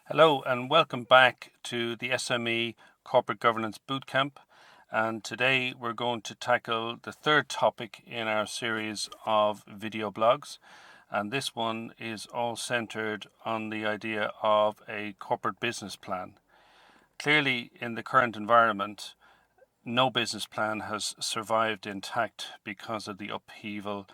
Hello and welcome back to the SME Corporate Governance Bootcamp, and today we're going to tackle the third topic in our series of video blogs, and this one is all centered on the idea of a corporate business plan. Clearly, in the current environment, no business plan has survived intact because of the upheaval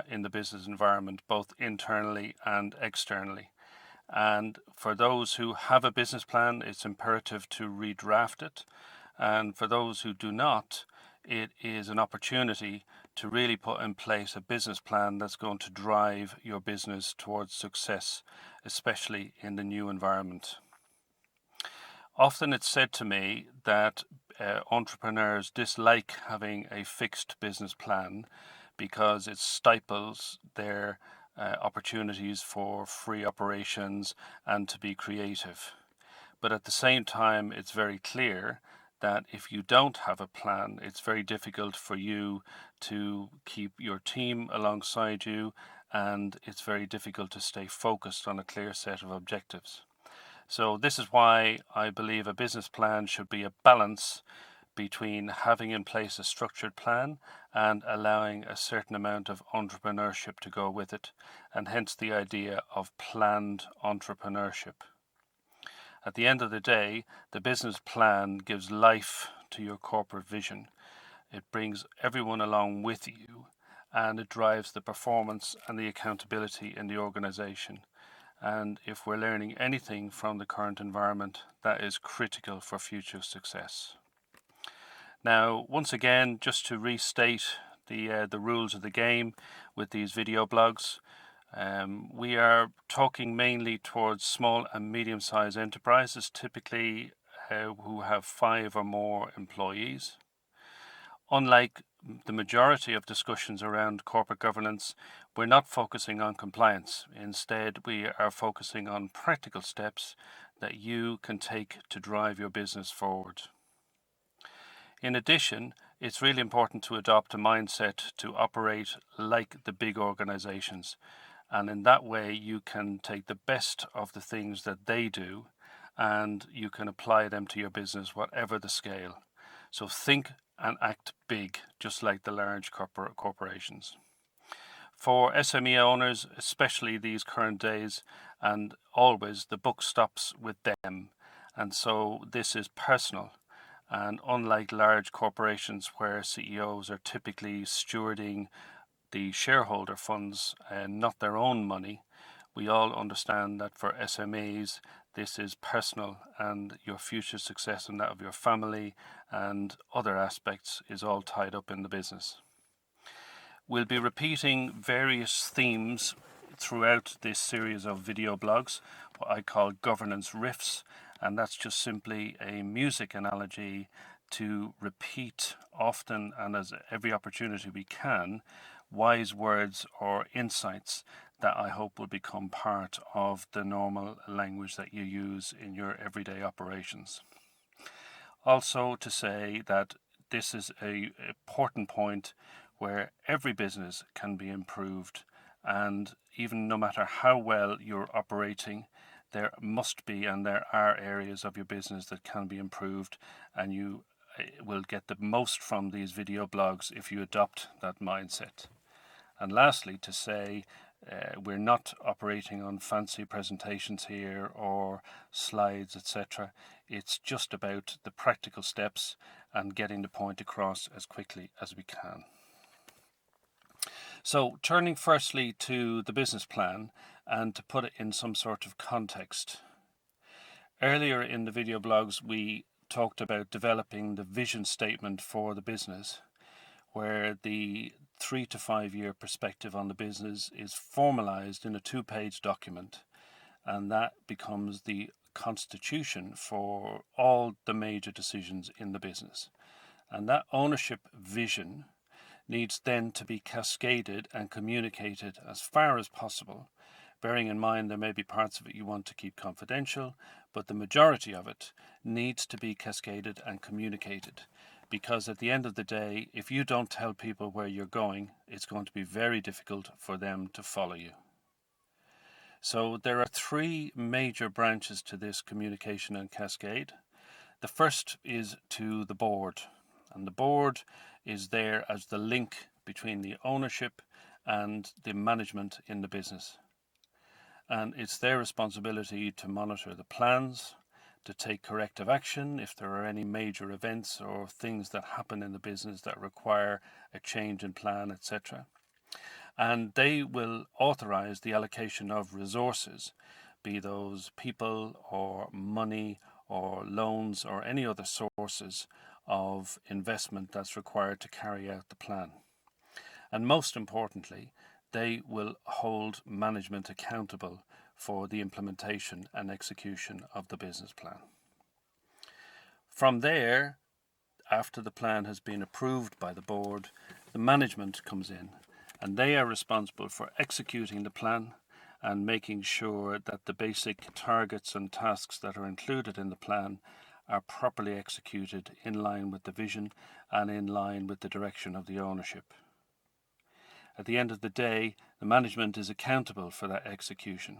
in the business environment, both internally and externally. And for those who have a business plan, it's imperative to redraft it. And for those who do not, it is an opportunity to really put in place a business plan that's going to drive your business towards success, especially in the new environment. Often it's said to me that entrepreneurs dislike having a fixed business plan because it stifles their opportunities for free operations and to be creative. But at the same time, it's very clear that if you don't have a plan, it's very difficult for you to keep your team alongside you, and it's very difficult to stay focused on a clear set of objectives. So this is why I believe a business plan should be a balance between having in place a structured plan and allowing a certain amount of entrepreneurship to go with it, and hence the idea of planned entrepreneurship. At the end of the day, the business plan gives life to your corporate vision. It brings everyone along with you, and it drives the performance and the accountability in the organization. And if we're learning anything from the current environment, that is critical for future success. Now, once again, just to restate the rules of the game with these video blogs, we are talking mainly towards small and medium-sized enterprises, typically who have 5 or more employees. Unlike the majority of discussions around corporate governance, we're not focusing on compliance. Instead, we are focusing on practical steps that you can take to drive your business forward. In addition, it's really important to adopt a mindset to operate like the big organizations. And in that way, you can take the best of the things that they do and you can apply them to your business, whatever the scale. So think and act big, just like the large corporations. For SME owners, especially these current days, and always, the buck stops with them. And so this is personal. And unlike large corporations where CEOs are typically stewarding the shareholder funds and not their own money, we all understand that for SMEs, this is personal, and your future success and that of your family and other aspects is all tied up in the business. We'll be repeating various themes throughout this series of video blogs, what I call governance riffs, and that's just simply a music analogy to repeat often and as every opportunity we can wise words or insights that I hope will become part of the normal language that you use in your everyday operations. Also to say that this is an important point where every business can be improved, and even no matter how well you're operating, there must be and there are areas of your business that can be improved, and you will get the most from these video blogs if you adopt that mindset. And lastly, to say we're not operating on fancy presentations here or slides, etc. It's just about the practical steps and getting the point across as quickly as we can. So turning firstly to the business plan and to put it in some sort of context. Earlier in the video blogs, we talked about developing the vision statement for the business, where the 3 to 5 year perspective on the business is formalized in a 2-page document, and that becomes the constitution for all the major decisions in the business. And that ownership vision needs then to be cascaded and communicated as far as possible, bearing in mind there may be parts of it you want to keep confidential, but the majority of it needs to be cascaded and communicated. Because at the end of the day, if you don't tell people where you're going, it's going to be very difficult for them to follow you. So there are three major branches to this communication and cascade. The first is to the board, and the board is there as the link between the ownership and the management in the business. And it's their responsibility to monitor the plans, to take corrective action if there are any major events or things that happen in the business that require a change in plan, etc. And they will authorize the allocation of resources, be those people or money or loans or any other sources of investment that's required to carry out the plan. And most importantly, they will hold management accountable for the implementation and execution of the business plan. From there, after the plan has been approved by the board, the management comes in, and they are responsible for executing the plan and making sure that the basic targets and tasks that are included in the plan are properly executed in line with the vision and in line with the direction of the ownership. At the end of the day, the management is accountable for that execution,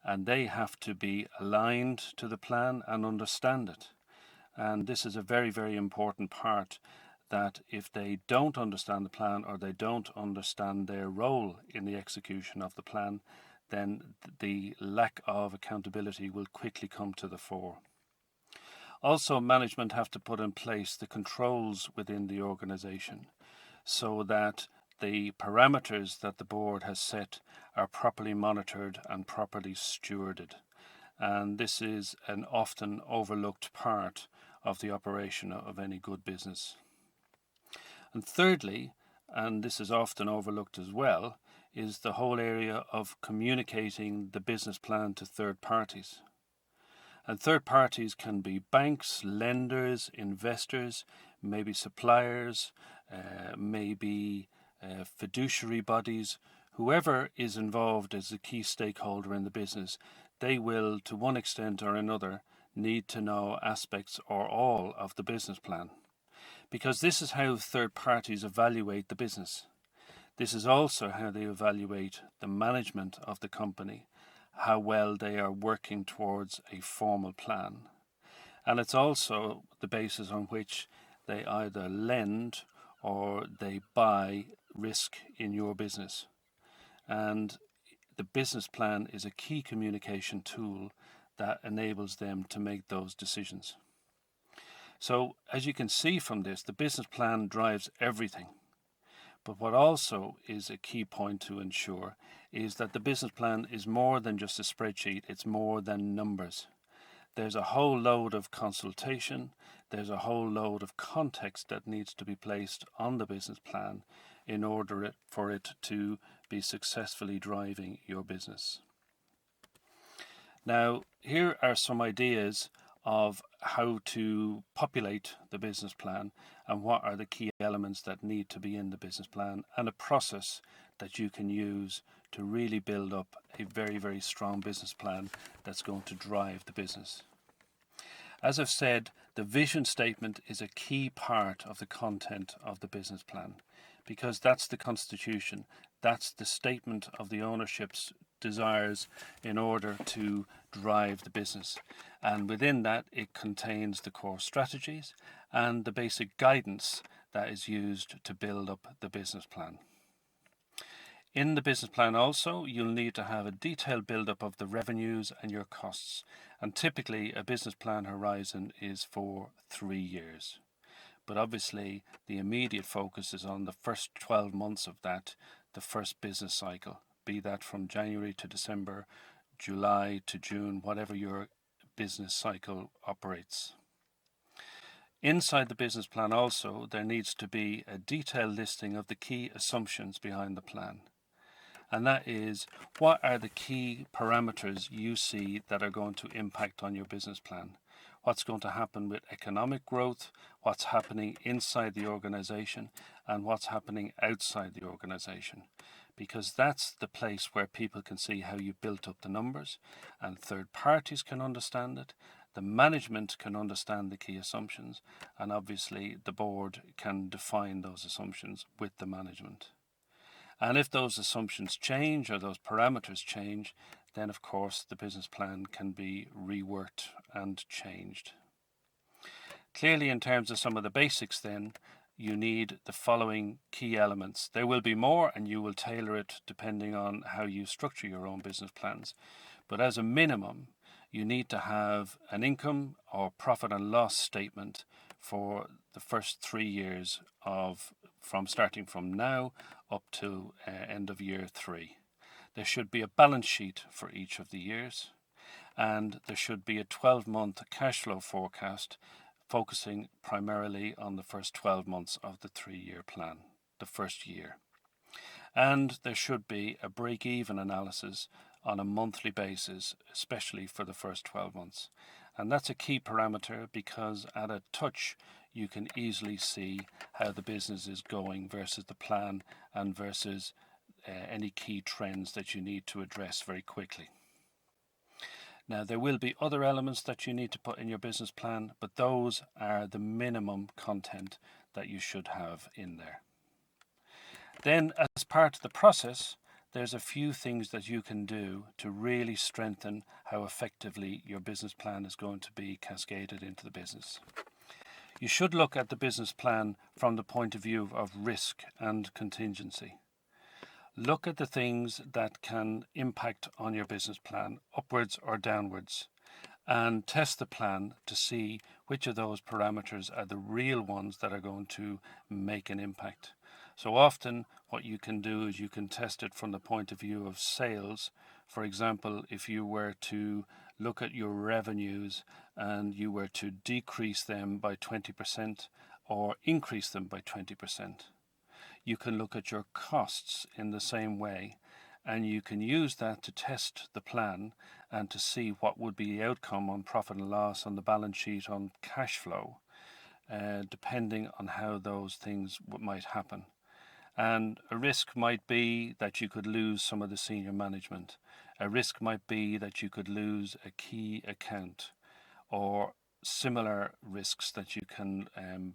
and they have to be aligned to the plan and understand it. And this is a very, very important part, that if they don't understand the plan or they don't understand their role in the execution of the plan, then the lack of accountability will quickly come to the fore. Also, management have to put in place the controls within the organization so that the parameters that the board has set are properly monitored and properly stewarded. And this is an often overlooked part of the operation of any good business. And thirdly, and this is often overlooked as well, is the whole area of communicating the business plan to third parties. And third parties can be banks, lenders, investors, maybe suppliers, maybe fiduciary bodies. Whoever is involved as a key stakeholder in the business, they will, to one extent or another, need to know aspects or all of the business plan, because this is how third parties evaluate the business. This is also how they evaluate the management of the company, how well they are working towards a formal plan. And it's also the basis on which they either lend or they buy risk in your business. And the business plan is a key communication tool that enables them to make those decisions. So as you can see from this, the business plan drives everything. But what also is a key point to ensure is that the business plan is more than just a spreadsheet, it's more than numbers. There's a whole load of consultation, there's a whole load of context that needs to be placed on the business plan in order for it to be successfully driving your business. Now, here are some ideas of how to populate the business plan and what are the key elements that need to be in the business plan, and a process that you can use to really build up a very, very strong business plan that's going to drive the business. As I've said, the vision statement is a key part of the content of the business plan, because that's the constitution, that's the statement of the ownership's desires in order to drive the business. And within that, it contains the core strategies and the basic guidance that is used to build up the business plan. In the business plan also, you'll need to have a detailed build-up of the revenues and your costs. And typically, a business plan horizon is for 3 years. But obviously, the immediate focus is on the first 12 months of that, the first business cycle, be that from January to December, July to June, whatever your business cycle operates. Inside the business plan also, there needs to be a detailed listing of the key assumptions behind the plan. And that is, what are the key parameters you see that are going to impact on your business plan? What's going to happen with economic growth, what's happening inside the organization, and what's happening outside the organization. Because that's the place where people can see how you built up the numbers, and third parties can understand it, the management can understand the key assumptions, and obviously the board can define those assumptions with the management. And if those assumptions change or those parameters change, then of course the business plan can be reworked and changed. Clearly, in terms of some of the basics, then you need the following key elements. There will be more, and you will tailor it depending on how you structure your own business plans. But as a minimum, you need to have an income or profit and loss statement for the first 3 years from starting from now up to end of year 3. There should be a balance sheet for each of the years, and there should be a 12-month cash flow forecast focusing primarily on the first 12 months of the 3-year plan, the first year. And there should be a break-even analysis on a monthly basis, especially for the first 12 months. And that's a key parameter because at a touch you can easily see how the business is going versus the plan and versus any key trends that you need to address very quickly. Now, there will be other elements that you need to put in your business plan, but those are the minimum content that you should have in there. Then, as part of the process, there's a few things that you can do to really strengthen how effectively your business plan is going to be cascaded into the business. You should look at the business plan from the point of view of risk and contingency. Look at the things that can impact on your business plan, upwards or downwards, and test the plan to see which of those parameters are the real ones that are going to make an impact. So often what you can do is you can test it from the point of view of sales. For example, if you were to look at your revenues and you were to decrease them by 20% or increase them by 20%. You can look at your costs in the same way, and you can use that to test the plan and to see what would be the outcome on profit and loss, on the balance sheet, on cash flow, depending on how those things might happen. And a risk might be that you could lose some of the senior management. A risk might be that you could lose a key account, or similar risks that you can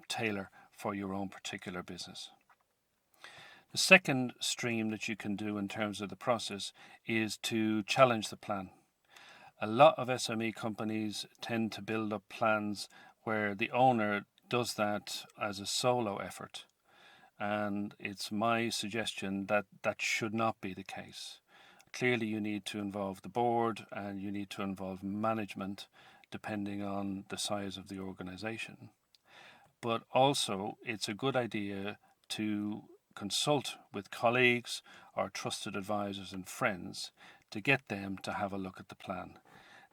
tailor for your own particular business. The second stream that you can do in terms of the process is to challenge the plan. A lot of SME companies tend to build up plans where the owner does that as a solo effort. And it's my suggestion that that should not be the case. Clearly you need to involve the board and you need to involve management depending on the size of the organization. But also it's a good idea to consult with colleagues or trusted advisors and friends to get them to have a look at the plan.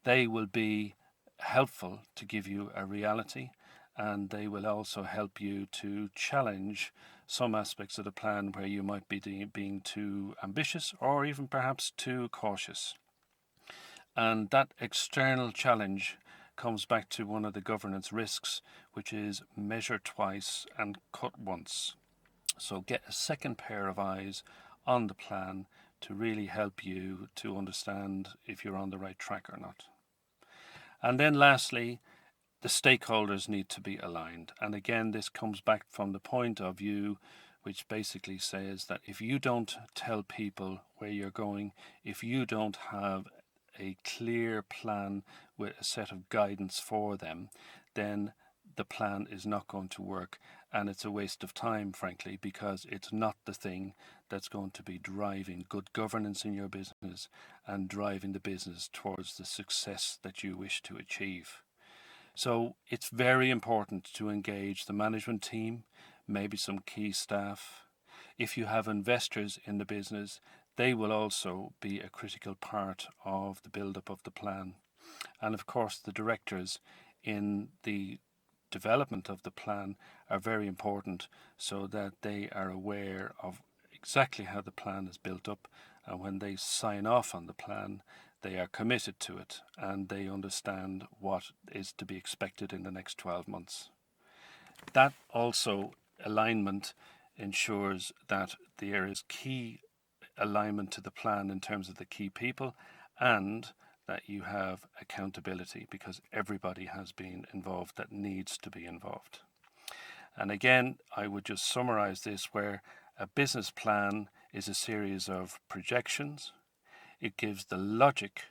They will be helpful to give you a reality, and they will also help you to challenge some aspects of the plan where you might be being too ambitious or even perhaps too cautious. And that external challenge comes back to one of the governance risks, which is measure twice and cut once. So get a second pair of eyes on the plan to really help you to understand if you're on the right track or not. And then lastly, the stakeholders need to be aligned. And again, this comes back from the point of view which basically says that if you don't tell people where you're going, if you don't have a clear plan with a set of guidance for them, then the plan is not going to work, and it's a waste of time, frankly, because it's not the thing that's going to be driving good governance in your business and driving the business towards the success that you wish to achieve. So it's very important to engage the management team, maybe some key staff. If you have investors in the business, they will also be a critical part of the build-up of the plan. And of course, the directors in the development of the plan are very important so that they are aware of exactly how the plan is built up, and when they sign off on the plan, they are committed to it and they understand what is to be expected in the next 12 months. That also alignment ensures that there is key alignment to the plan in terms of the key people, and that you have accountability because everybody has been involved that needs to be involved. And again, I would just summarize this where a business plan is a series of projections. It gives the logic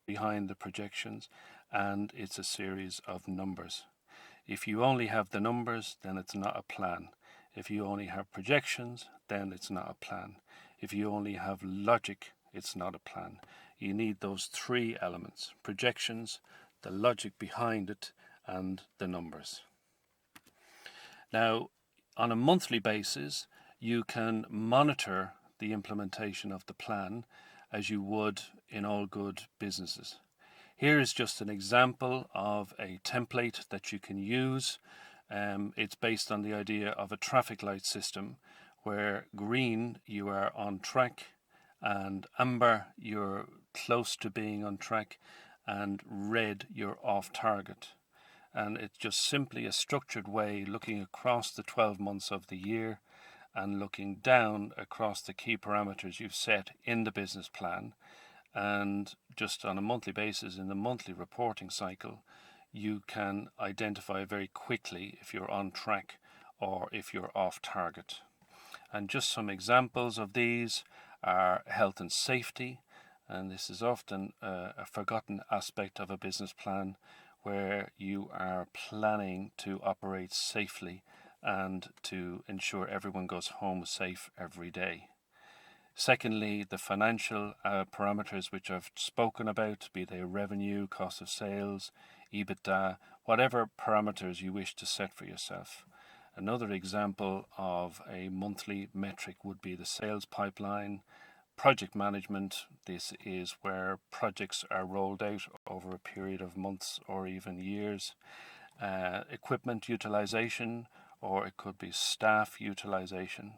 behind the projections, and it's a series of numbers. If you only have the numbers, then it's not a plan. If you only have projections, then it's not a plan. If you only have logic, it's not a plan. You need those three elements: projections, the logic behind it, and the numbers. Now, on a monthly basis, you can monitor the implementation of the plan as you would in all good businesses. Here is just an example of a template that you can use. It's based on the idea of a traffic light system, where green, you are on track, and amber, you're close to being on track, and red, you're off target. And it's just simply a structured way looking across the 12 months of the year and looking down across the key parameters you've set in the business plan. And just on a monthly basis, in the monthly reporting cycle, you can identify very quickly if you're on track or if you're off target. And just some examples of these are health and safety, and this is often a forgotten aspect of a business plan, where you are planning to operate safely and to ensure everyone goes home safe every day. Secondly, the financial parameters which I've spoken about, be they revenue, cost of sales, EBITDA, whatever parameters you wish to set for yourself. Another example of a monthly metric would be the sales pipeline. Project management, this is where projects are rolled out over a period of months or even years. Equipment utilization, or it could be staff utilization.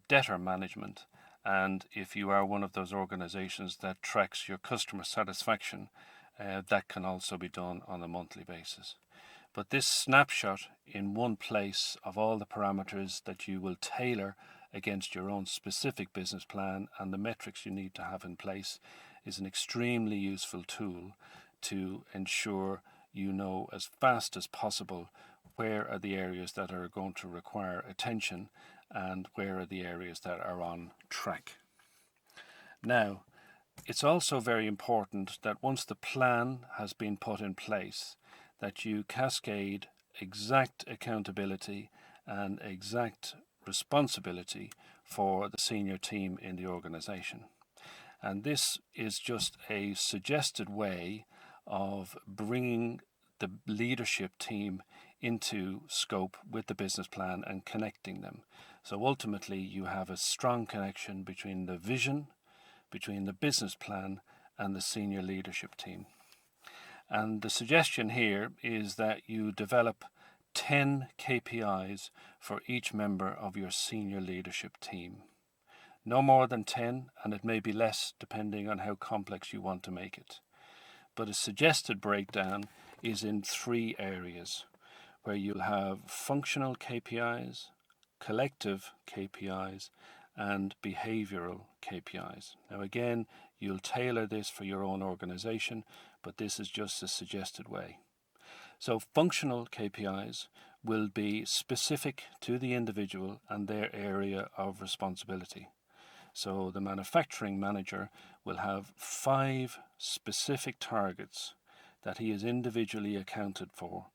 Debtor management, and if you are one of those organizations that tracks your customer satisfaction, that can also be done on a monthly basis. But this snapshot in one place of all the parameters that you will tailor against your own specific business plan and the metrics you need to have in place is an extremely useful tool to ensure you know as fast as possible where are the areas that are going to require attention and where are the areas that are on track. Now, it's also very important that once the plan has been put in place, that you cascade exact accountability and exact responsibility for the senior team in the organization. And this is just a suggested way of bringing the leadership team into scope with the business plan and connecting them. So ultimately you have a strong connection between the vision, between the business plan and the senior leadership team. And the suggestion here is that you develop 10 KPIs for each member of your senior leadership team. No more than 10, and it may be less depending on how complex you want to make it. But a suggested breakdown is in 3 areas, where you'll have functional KPIs, collective KPIs, and behavioral KPIs. Now again, you'll tailor this for your own organization, but this is just a suggested way. So functional KPIs will be specific to the individual and their area of responsibility. So the manufacturing manager will have 5 specific targets that he is individually accounted for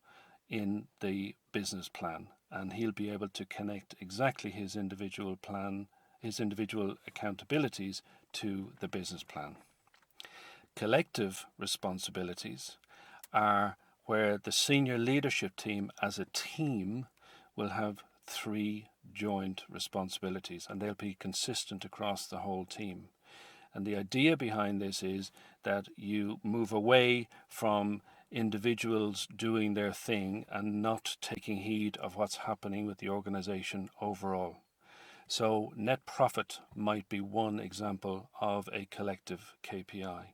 in the business plan, and he'll be able to connect exactly his individual plan, his individual accountabilities to the business plan. Collective responsibilities are where the senior leadership team as a team will have 3 joint responsibilities, and they'll be consistent across the whole team. And the idea behind this is that you move away from individuals doing their thing and not taking heed of what's happening with the organization overall. So net profit might be one example of a collective KPI,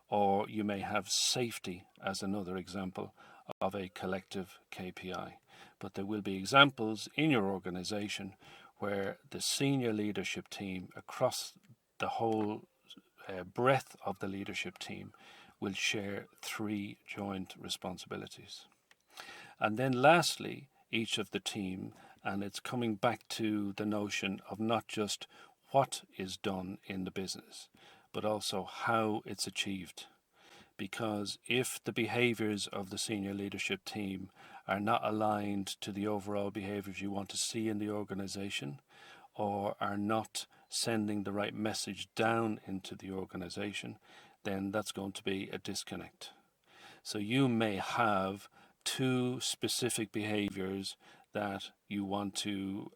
or you may have safety as another example of a collective KPI. But there will be examples in your organization where the senior leadership team across the whole breadth of the leadership team will share 3 joint responsibilities. And then lastly, each of the team, and it's coming back to the notion of not just what is done in the business, but also how it's achieved. Because if the behaviors of the senior leadership team are not aligned to the overall behaviors you want to see in the organization, or are not sending the right message down into the organization, then that's going to be a disconnect. So you may have two specific behaviors that you want to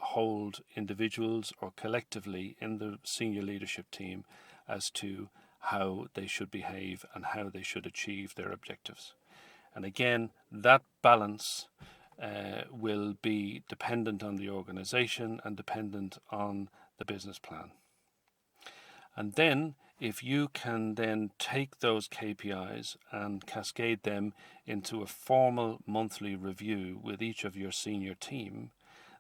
hold individuals or collectively in the senior leadership team as to how they should behave and how they should achieve their objectives. And again, that balance will be dependent on the organization and dependent on the business plan. And then if you can then take those KPIs and cascade them into a formal monthly review with each of your senior team,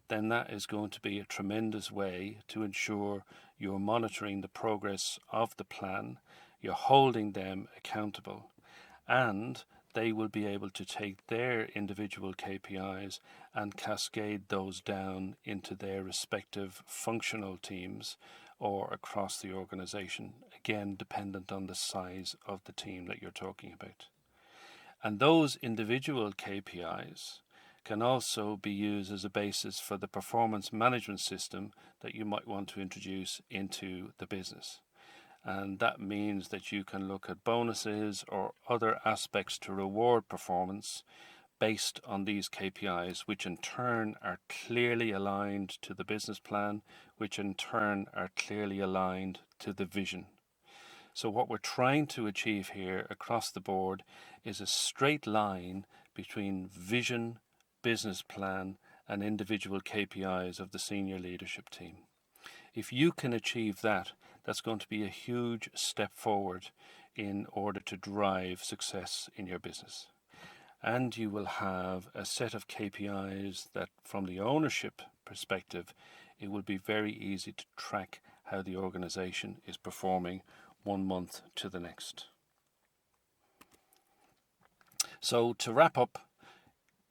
then that is going to be a tremendous way to ensure you're monitoring the progress of the plan, you're holding them accountable, and they will be able to take their individual KPIs and cascade those down into their respective functional teams or across the organization, again dependent on the size of the team that you're talking about. And those individual KPIs can also be used as a basis for the performance management system that you might want to introduce into the business. And that means that you can look at bonuses or other aspects to reward performance based on these KPIs, which in turn are clearly aligned to the business plan, which in turn are clearly aligned to the vision. So what we're trying to achieve here across the board is a straight line between vision, business plan, and individual KPIs of the senior leadership team. If you can achieve that, that's going to be a huge step forward in order to drive success in your business. And you will have a set of KPIs that, from the ownership perspective, it will be very easy to track how the organization is performing 1 month to the next. So to wrap up,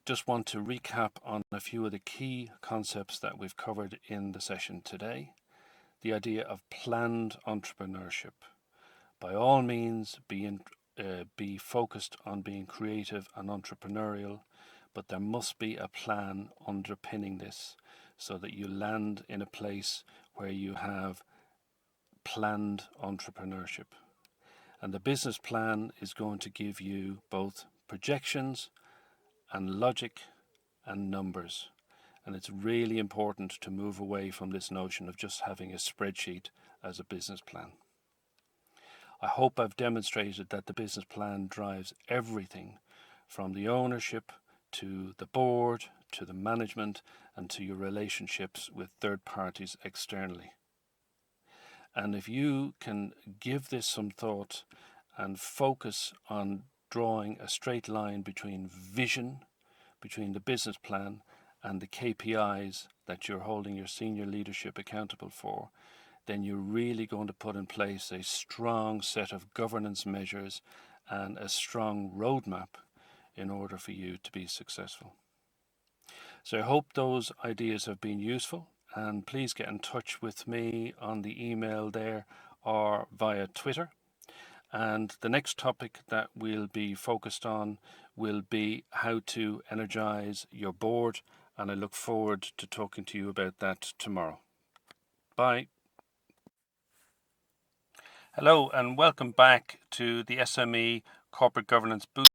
just want to recap on a few of the key concepts that we've covered in the session today. The idea of planned entrepreneurship. By all means, be focused on being creative and entrepreneurial, but there must be a plan underpinning this so that you land in a place where you have planned entrepreneurship. And the business plan is going to give you both projections and logic and numbers. And it's really important to move away from this notion of just having a spreadsheet as a business plan. I hope I've demonstrated that the business plan drives everything from the ownership to the board, to the management, and to your relationships with third parties externally. And if you can give this some thought and focus on drawing a straight line between vision, between the business plan and the KPIs that you're holding your senior leadership accountable for, then you're really going to put in place a strong set of governance measures and a strong roadmap in order for you to be successful. So I hope those ideas have been useful, and please get in touch with me on the email there or via Twitter. And the next topic that we'll be focused on will be how to energize your board, and I look forward to talking to you about that tomorrow. Bye. Hello and welcome back to the SME Corporate Governance Bootcamp.